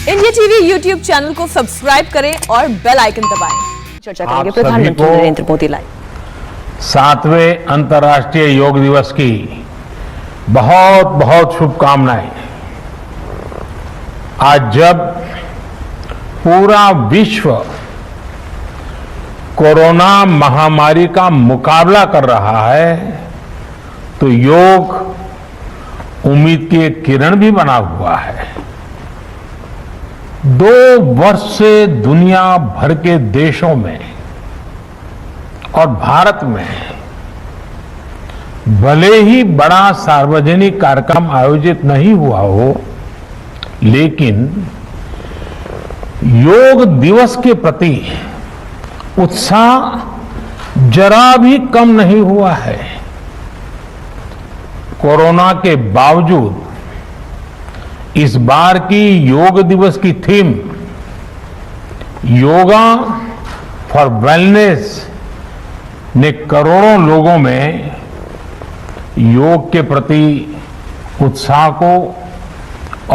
India TV YouTube channel को subscribe करें और बेल आइकन दबाएं। चर्चा करेंगे प्रधानमंत्री नरेंद्र मोदी लाइव। 7वें अंतर्राष्ट्रीय योग दिवस की बहुत बहुत शुभकामनाएं। आज जब पूरा विश्व कोरोना महामारी का मुकाबला कर रहा है तो योग उम्मीद की एक किरण भी बना हुआ है। 2 वर्ष से दुनिया भर के देशों में और भारत में भले ही बड़ा सार्वजनिक कार्यक्रम आयोजित नहीं हुआ हो, लेकिन योग दिवस के प्रति उत्साह जरा भी कम नहीं हुआ है। कोरोना के बावजूद इस बार की योग दिवस की थीम योगा फॉर वेलनेस ने करोड़ों लोगों में योग के प्रति उत्साह को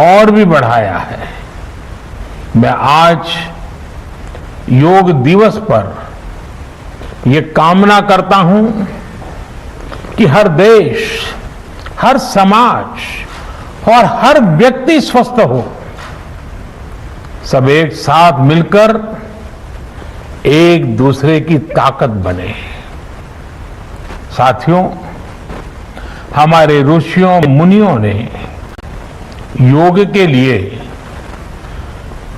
और भी बढ़ाया है। मैं आज योग दिवस पर यह कामना करता हूं कि हर देश, हर समाज और हर व्यक्ति स्वस्थ हो। सब एक साथ मिलकर एक दूसरे की ताकत बने। साथियों, हमारे ऋषियों मुनियों ने योग के लिए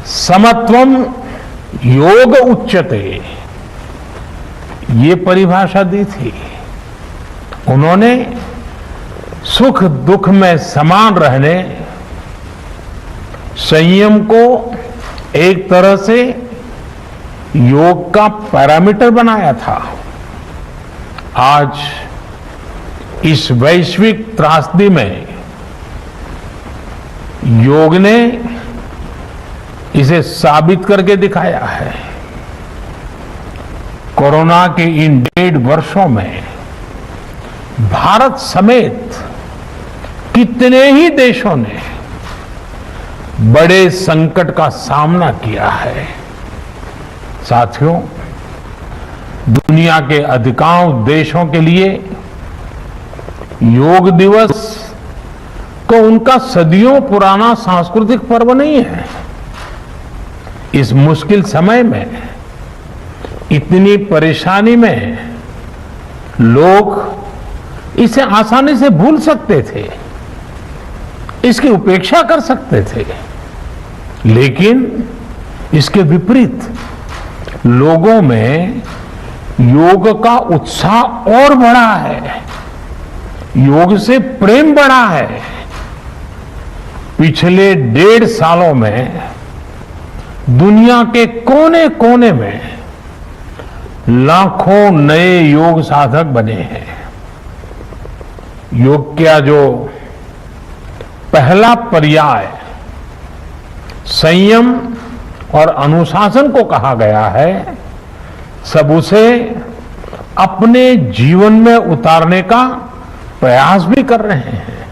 समत्वम योग उच्यते ये परिभाषा दी थी। उन्होंने सुख दुख में समान रहने, संयम को एक तरह से योग का पैरामीटर बनाया था। आज इस वैश्विक त्रासदी में योग ने इसे साबित करके दिखाया है। कोरोना के इन 1.5 वर्षों में भारत समेत कितने ही देशों ने बड़े संकट का सामना किया है। साथियों, दुनिया के अधिकांश देशों के लिए योग दिवस को उनका सदियों पुराना सांस्कृतिक पर्व नहीं है। इस मुश्किल समय में, इतनी परेशानी में लोग इसे आसानी से भूल सकते थे, इसकी उपेक्षा कर सकते थे, लेकिन इसके विपरीत लोगों में योग का उत्साह और बढ़ा है, योग से प्रेम बढ़ा है। पिछले 1.5 सालों में दुनिया के कोने कोने में लाखों नए योग साधक बने हैं। योग का जो पहला पर्याय संयम और अनुशासन को कहा गया है, सब उसे अपने जीवन में उतारने का प्रयास भी कर रहे हैं।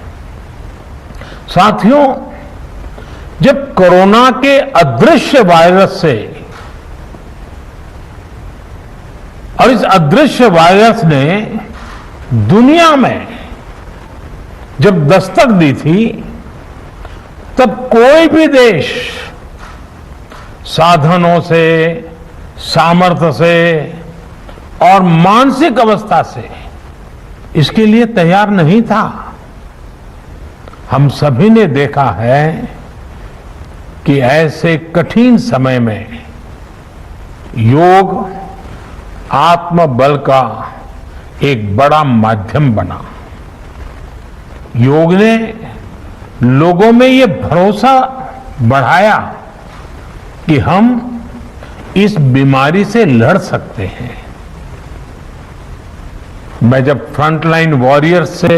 साथियों, जब कोरोना के अदृश्य वायरस से और इस अदृश्य वायरस ने दुनिया में जब दस्तक दी थी, तब कोई भी देश साधनों से, सामर्थ्य से और मानसिक अवस्था से इसके लिए तैयार नहीं था। हम सभी ने देखा है कि ऐसे कठिन समय में योग आत्मबल का एक बड़ा माध्यम बना। योग ने लोगों में ये भरोसा बढ़ाया कि हम इस बीमारी से लड़ सकते हैं। मैं जब फ्रंटलाइन वॉरियर्स से,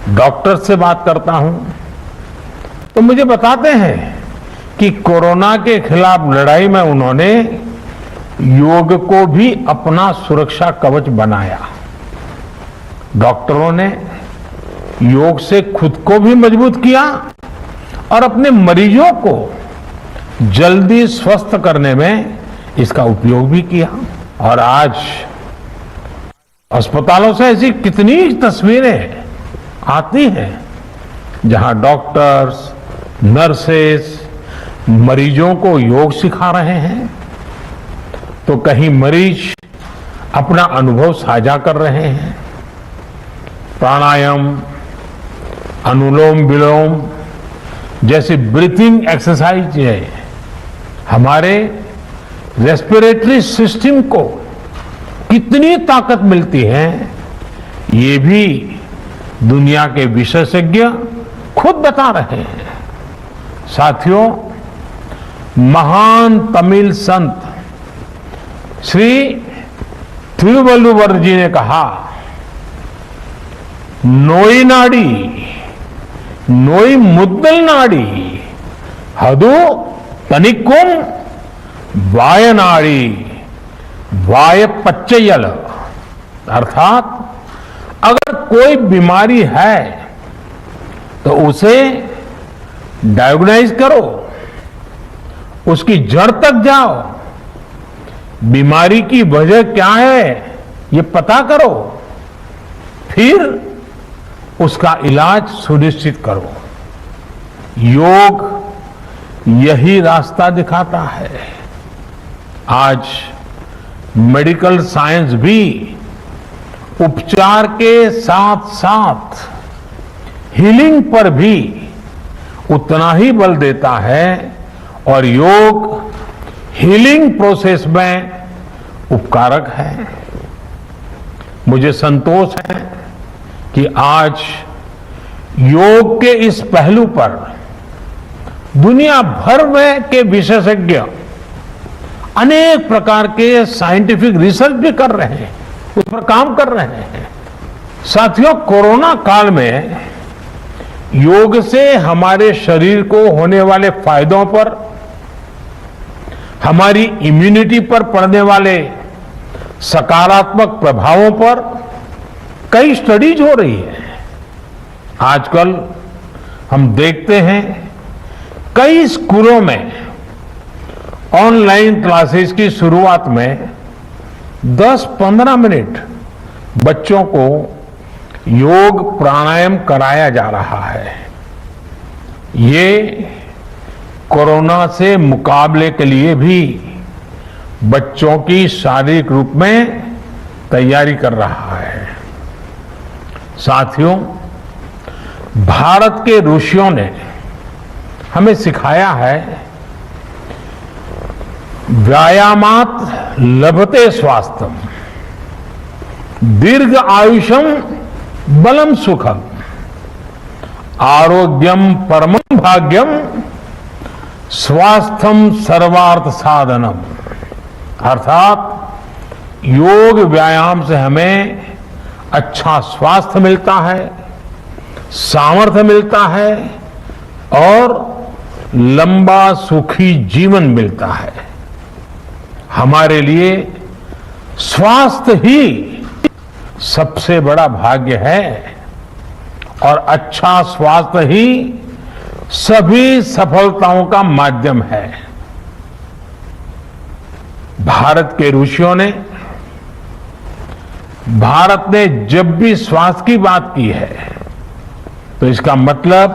डॉक्टर से बात करता हूं तो मुझे बताते हैं कि कोरोना के खिलाफ लड़ाई में उन्होंने योग को भी अपना सुरक्षा कवच बनाया। डॉक्टरों ने योग से खुद को भी मजबूत किया और अपने मरीजों को जल्दी स्वस्थ करने में इसका उपयोग भी किया। और आज अस्पतालों से ऐसी कितनी तस्वीरें आती हैं जहां डॉक्टर्स, नर्सेस मरीजों को योग सिखा रहे हैं, तो कहीं मरीज अपना अनुभव साझा कर रहे हैं। प्राणायाम, अनुलोम विलोम जैसी ब्रीथिंग एक्सरसाइज हमारे रेस्पिरेटरी सिस्टम को कितनी ताकत मिलती है, ये भी दुनिया के विशेषज्ञ खुद बता रहे हैं। साथियों, महान तमिल संत श्री तिरुवल्लुवर जी ने कहा, नोई नाडी नोई मुद्दल नाडी हदु तनिकुम वायनाड़ी वाय पच्चयल। अर्थात अगर कोई बीमारी है तो उसे डायग्नोज करो, उसकी जड़ तक जाओ, बीमारी की वजह क्या है ये पता करो, फिर उसका इलाज सुनिश्चित करो। योग यही रास्ता दिखाता है। आज मेडिकल साइंस भी उपचार के साथ साथ हीलिंग पर भी उतना ही बल देता है और योग हीलिंग प्रोसेस में उपकारक है। मुझे संतोष है कि आज योग के इस पहलू पर दुनिया भर में के विशेषज्ञ अनेक प्रकार के साइंटिफिक रिसर्च भी कर रहे हैं, उस पर काम कर रहे हैं। साथियों, कोरोना काल में योग से हमारे शरीर को होने वाले फायदों पर, हमारी इम्यूनिटी पर पड़ने वाले सकारात्मक प्रभावों पर कई स्टडीज हो रही है। आजकल हम देखते हैं कई स्कूलों में ऑनलाइन क्लासेस की शुरुआत में 10-15 मिनट बच्चों को योग प्राणायाम कराया जा रहा है। ये कोरोना से मुकाबले के लिए भी बच्चों की शारीरिक रूप में तैयारी कर रहा है। साथियों, भारत के ऋषियों ने हमें सिखाया है, व्यायामात लभते स्वास्थ्यम दीर्घ आयुषम बलम सुखम आरोग्यम परमं भाग्यम स्वास्थ्यम सर्वार्थ साधनम। अर्थात योग व्यायाम से हमें अच्छा स्वास्थ्य मिलता है, सामर्थ्य मिलता है और लंबा सुखी जीवन मिलता है। हमारे लिए स्वास्थ्य ही सबसे बड़ा भाग्य है और अच्छा स्वास्थ्य ही सभी सफलताओं का माध्यम है। भारत के ऋषियों ने, भारत ने जब भी स्वास्थ्य की बात की है तो इसका मतलब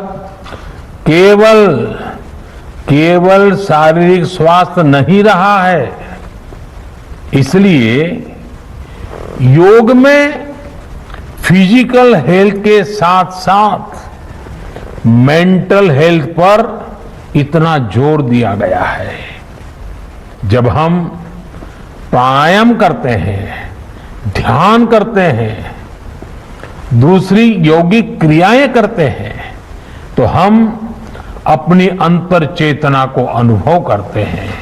केवल शारीरिक स्वास्थ्य नहीं रहा है। इसलिए योग में फिजिकल हेल्थ के साथ साथ मेंटल हेल्थ पर इतना जोर दिया गया है। जब हम प्राणायाम करते हैं, ध्यान करते हैं, दूसरी यौगिक क्रियाएं करते हैं, तो हम अपनी अंतर चेतना को अनुभव करते हैं।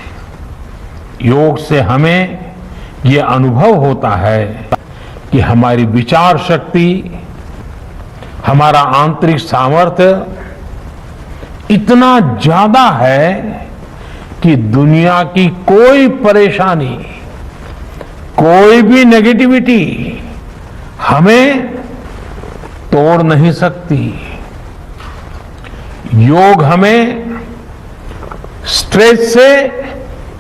योग से हमें ये अनुभव होता है कि हमारी विचार शक्ति, हमारा आंतरिक सामर्थ्य इतना ज्यादा है कि दुनिया की कोई परेशानी, कोई भी नेगेटिविटी हमें तोड़ नहीं सकती। योग हमें स्ट्रेस से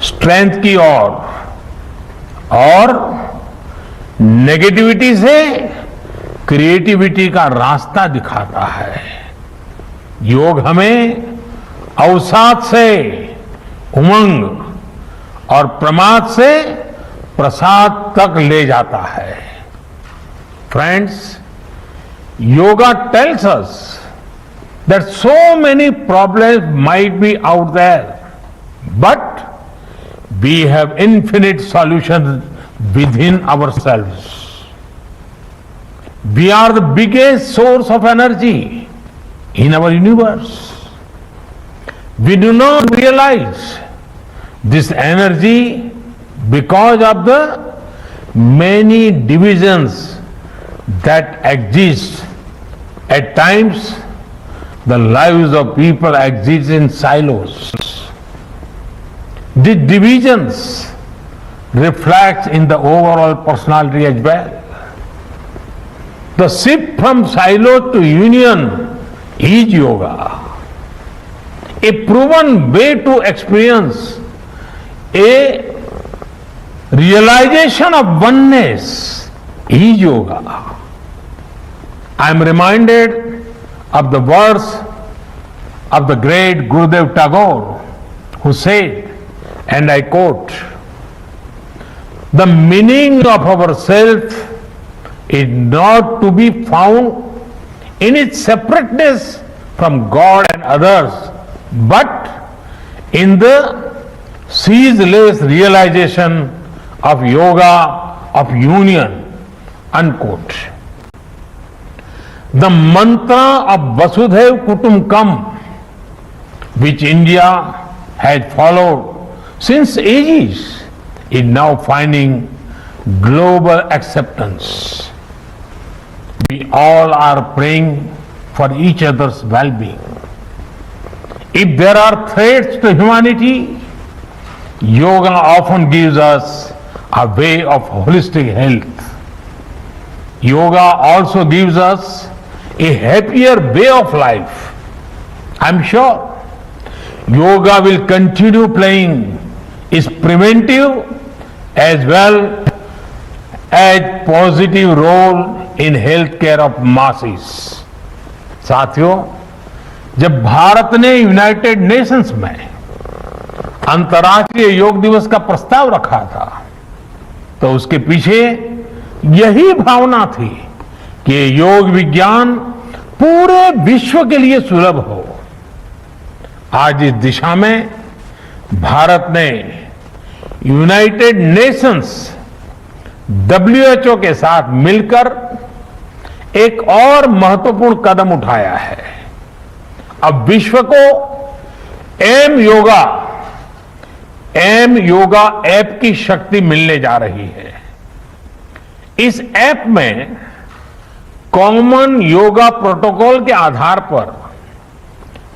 स्ट्रेंथ की ओर और नेगेटिविटी से क्रिएटिविटी का रास्ता दिखाता है। योग हमें अवसाद से उमंग और प्रमाद से प्रसाद तक ले जाता है। Friends, yoga tells us that so many problems might be out there, but we have infinite solutions within ourselves. We are the biggest source of energy in our universe. We do not realize this energy because of the many divisions that exist. At times, the lives of people exist in silos. The divisions reflect in the overall personality as well. The shift from silo to union is yoga. A proven way to experience a realization of oneness is yoga. I am reminded of the words of the great Gurudev Tagore, who said, and I quote, "The meaning of our self is not to be found in its separateness from God and others, but in the ceaseless realization of yoga of union," unquote. The mantra of Vasudhaiv Kutumbakam, which India had followed since ages, is now finding global acceptance. We all are praying for each other's well-being. If there are threats to humanity, yoga often gives us a way of holistic health. Yoga also gives us a happier way of life. I'm sure yoga will continue playing its preventive as well as positive role in healthcare of masses. साथियों, जब भारत ने United Nations में अंतर्राष्ट्रीय योग दिवस का प्रस्ताव रखा था, तो उसके पीछे यही भावना थी कि योग विज्ञान पूरे विश्व के लिए सुलभ हो। आज इस दिशा में भारत ने यूनाइटेड नेशंस WHO के साथ मिलकर एक और महत्वपूर्ण कदम उठाया है। अब विश्व को एम योगा ऐप की शक्ति मिलने जा रही है। इस ऐप में कॉमन योगा प्रोटोकॉल के आधार पर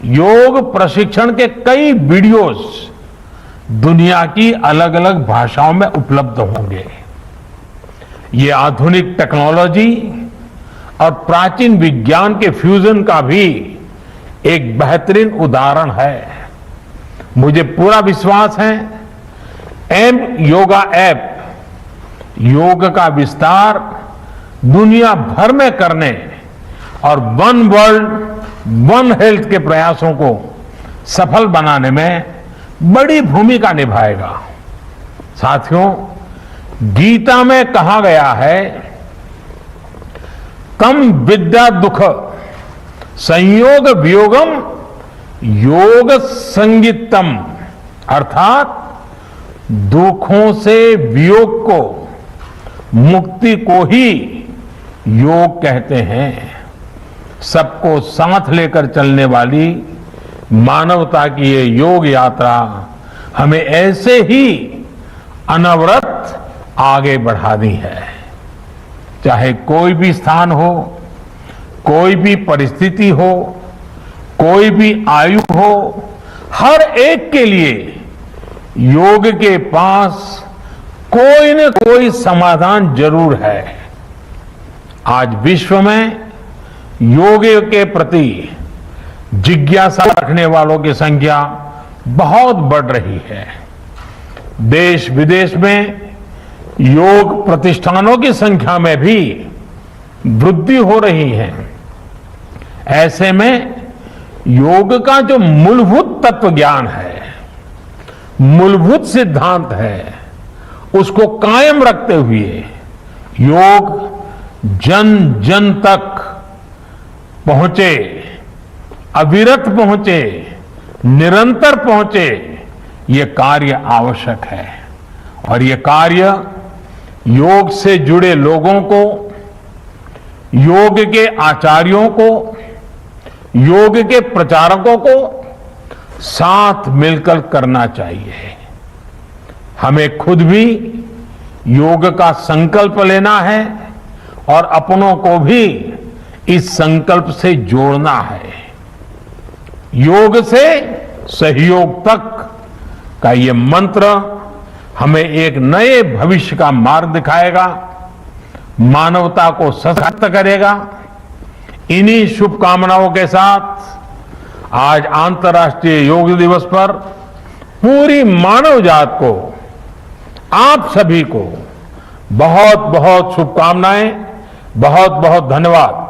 योग प्रशिक्षण के कई वीडियोस दुनिया की अलग अलग भाषाओं में उपलब्ध होंगे। ये आधुनिक टेक्नोलॉजी और प्राचीन विज्ञान के फ्यूजन का भी एक बेहतरीन उदाहरण है। मुझे पूरा विश्वास है एम योगा ऐप योग का विस्तार दुनिया भर में करने और वन वर्ल्ड वन हेल्थ के प्रयासों को सफल बनाने में बड़ी भूमिका निभाएगा। साथियों, गीता में कहा गया है, तम विद्या दुख संयोग वियोगम योग संगीतम, अर्थात दुखों से वियोग को, मुक्ति को ही योग कहते हैं। सबको साथ लेकर चलने वाली मानवता की ये योग यात्रा हमें ऐसे ही अनवरत आगे बढ़ानी है। चाहे कोई भी स्थान हो, कोई भी परिस्थिति हो, कोई भी आयु हो, हर एक के लिए योग के पास कोई न कोई समाधान जरूर है। आज विश्व में योग के प्रति जिज्ञासा रखने वालों की संख्या बहुत बढ़ रही है। देश विदेश में योग प्रतिष्ठानों की संख्या में भी वृद्धि हो रही है। ऐसे में योग का जो मूलभूत तत्व ज्ञान है, मूलभूत सिद्धांत है, उसको कायम रखते हुए योग जन जन तक पहुंचे, अविरत पहुंचे, निरंतर पहुंचे, ये कार्य आवश्यक है। और ये कार्य योग से जुड़े लोगों को, योग के आचार्यों को, योग के प्रचारकों को साथ मिलकर करना चाहिए। हमें खुद भी योग का संकल्प लेना है और अपनों को भी इस संकल्प से जोड़ना है। योग से सहयोग तक का ये मंत्र हमें एक नए भविष्य का मार्ग दिखाएगा, मानवता को सशक्त करेगा। इन्हीं शुभकामनाओं के साथ आज अंतर्राष्ट्रीय योग दिवस पर पूरी मानव जात को, आप सभी को बहुत बहुत शुभकामनाएं, बहुत बहुत धन्यवाद।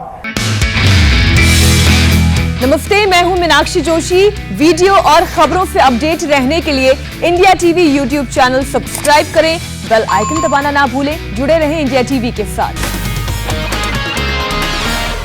नमस्ते, मैं हूं मीनाक्षी जोशी। वीडियो और खबरों से अपडेट रहने के लिए India TV YouTube channel subscribe करें, बेल आइकन दबाना ना भूलें। जुड़े रहें इंडिया टीवी के साथ।